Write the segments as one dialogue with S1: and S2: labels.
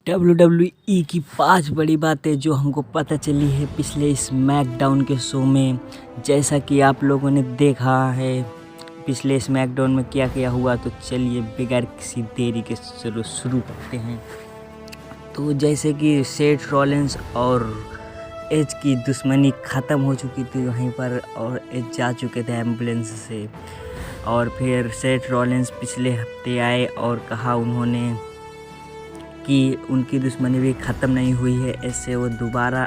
S1: WWE की 5 बड़ी बातें जो हमको पता चली है पिछले स्मैकडाउन के शो में। जैसा कि आप लोगों ने देखा है पिछले स्मैकडाउन में क्या क्या हुआ, तो चलिए बगैर किसी देरी के शुरू करते हैं। तो जैसे कि सेथ रॉलिंस और एज की दुश्मनी ख़त्म हो चुकी थी वहीं पर, और एज जा चुके थे एम्बुलेंस से। और फिर सेथ रॉलिंस पिछले हफ्ते आए और कहा उन्होंने कि उनकी दुश्मनी भी ख़त्म नहीं हुई है, ऐसे वो दोबारा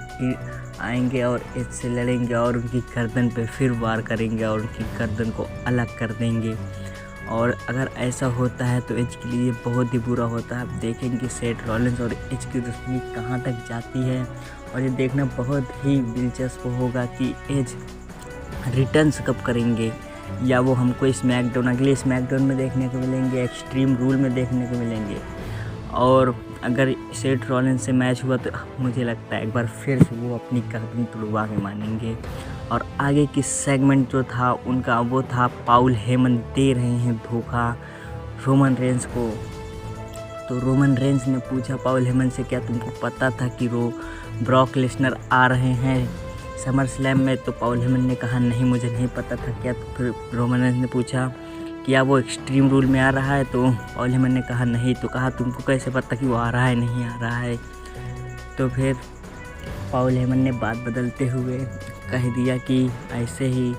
S1: आएंगे और एज से लड़ेंगे और उनकी गर्दन पे फिर वार करेंगे और उनकी गर्दन को अलग कर देंगे। और अगर ऐसा होता है तो एज के लिए बहुत ही बुरा होता है। आप देखेंगे सेथ रॉलिंस और एज की दुश्मनी कहाँ तक जाती है, और ये देखना बहुत ही दिलचस्प होगा कि एज रिटर्न्स कब करेंगे, या वो हमको स्मैकडाउन अगले स्मैकडाउन में देखने को मिलेंगे, एक्सट्रीम रूल में देखने को मिलेंगे। और अगर सेथ रॉलिंस से मैच हुआ तो मुझे लगता है एक बार फिर से वो अपनी गर्दन तुड़वा के मानेंगे। और आगे की सेगमेंट जो था उनका वो था पॉल हेमन दे रहे हैं धोखा रोमन रेंस को। तो रोमन रेंस ने पूछा पॉल हेमन से, क्या तुमको पता था कि ब्रॉक लेसनर आ रहे हैं समर स्लैम में? तो पॉल हेमन ने कहा नहीं, मुझे नहीं पता था। क्या? तो फिर रोमन रेंस ने पूछा क्या वो एक्सट्रीम रूल में आ रहा है? तो पॉल हेमन ने कहा नहीं। तो कहा तुमको कैसे पता कि वो आ रहा है नहीं आ रहा है? तो फिर पॉल हेमन ने बात बदलते हुए कह दिया कि ऐसे ही।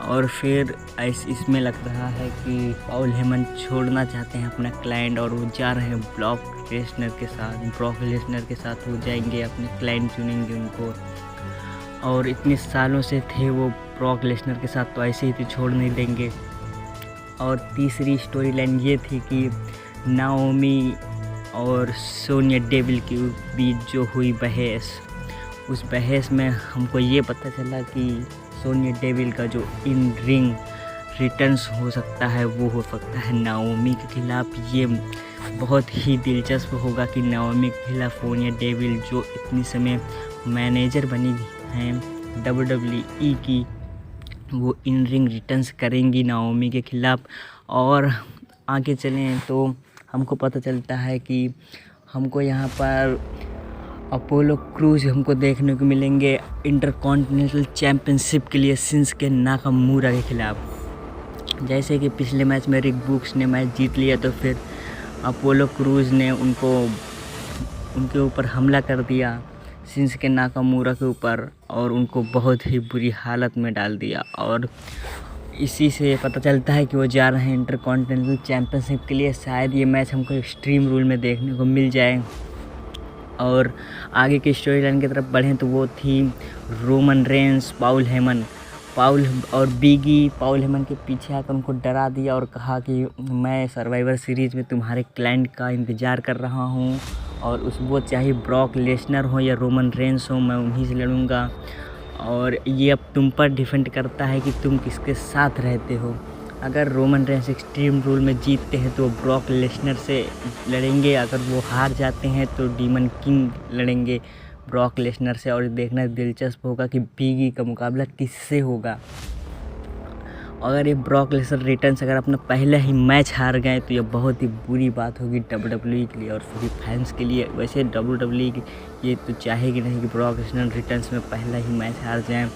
S1: और फिर इसमें लग रहा है कि पॉल हेमन छोड़ना चाहते हैं अपना क्लाइंट, और वो जा रहे हैं ब्रॉक लेसनर के साथ वो जाएंगे, अपने क्लाइंट चुनेंगे उनको। और इतने सालों से थे वो ब्रॉक लेसनर के साथ, तो ऐसे ही तो छोड़ नहीं देंगे। और तीसरी स्टोरी लाइन ये थी कि नाओमी और सोनिया डेविल के बीच जो हुई बहस, उस बहस में हमको ये पता चला कि सोनिया डेविल का जो इन रिंग रिटर्न्स हो सकता है वो हो सकता है नाओमी के खिलाफ। ये बहुत ही दिलचस्प होगा कि नाओमी के खिलाफ सोनिया डेविल जो इतनी समय मैनेजर बनी हैं WWE की, वो इन रिंग रिटर्न्स करेंगी नाओमी के खिलाफ। और आगे चलें तो हमको पता चलता है कि हमको यहाँ पर अपोलो क्रूज हमको देखने को मिलेंगे इंटरकॉन्टिनेंटल चैम्पियनशिप के लिए शिंसुके नाकामुरा के खिलाफ। जैसे कि पिछले मैच में रिक बुक्स ने मैच जीत लिया, तो फिर अपोलो क्रूज ने उनके ऊपर हमला कर दिया शिंसुके नाकामुरा के ऊपर, और उनको बहुत ही बुरी हालत में डाल दिया। और इसी से पता चलता है कि वो जा रहे हैं इंटरकॉन्टिनेंटल चैम्पियनशिप के लिए। शायद ये मैच हमको एक्सट्रीम रूल में देखने को मिल जाए। और आगे की स्टोरी लाइन की तरफ बढ़ें तो वो थी रोमन रेंस, पॉल हेमन और बिगी पॉल हेमन के पीछे आकर उनको डरा दिया और कहा कि मैं सर्वाइवर सीरीज़ में तुम्हारे क्लाइंट का इंतज़ार कर रहा हूँ, और वो चाहे ब्रॉक लेसनर हो या रोमन रेंस हो, मैं उन्हीं से लड़ूंगा। और ये अब तुम पर डिपेंड करता है कि तुम किसके साथ रहते हो। अगर रोमन रेंस एक्सट्रीम रूल में जीतते हैं तो ब्रॉक लेसनर से लड़ेंगे, अगर वो हार जाते हैं तो डीमन किंग लड़ेंगे ब्रॉक लेसनर से। और देखना दिलचस्प होगा कि बिगी का मुकाबला किससे होगा। अगर ये ब्रॉक लेसनर रिटर्न्स अगर अपना पहला ही मैच हार गए तो ये बहुत ही बुरी बात होगी WWE के लिए और सभी फैंस के लिए। वैसे WWE ये तो चाहेगी नहीं कि ब्रॉक लेसनर रिटर्न्स में पहला ही मैच हार जाएं।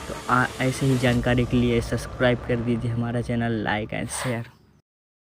S1: तो ऐसे ही जानकारी के लिए सब्सक्राइब कर दीजिए हमारा चैनल, लाइक एंड शेयर।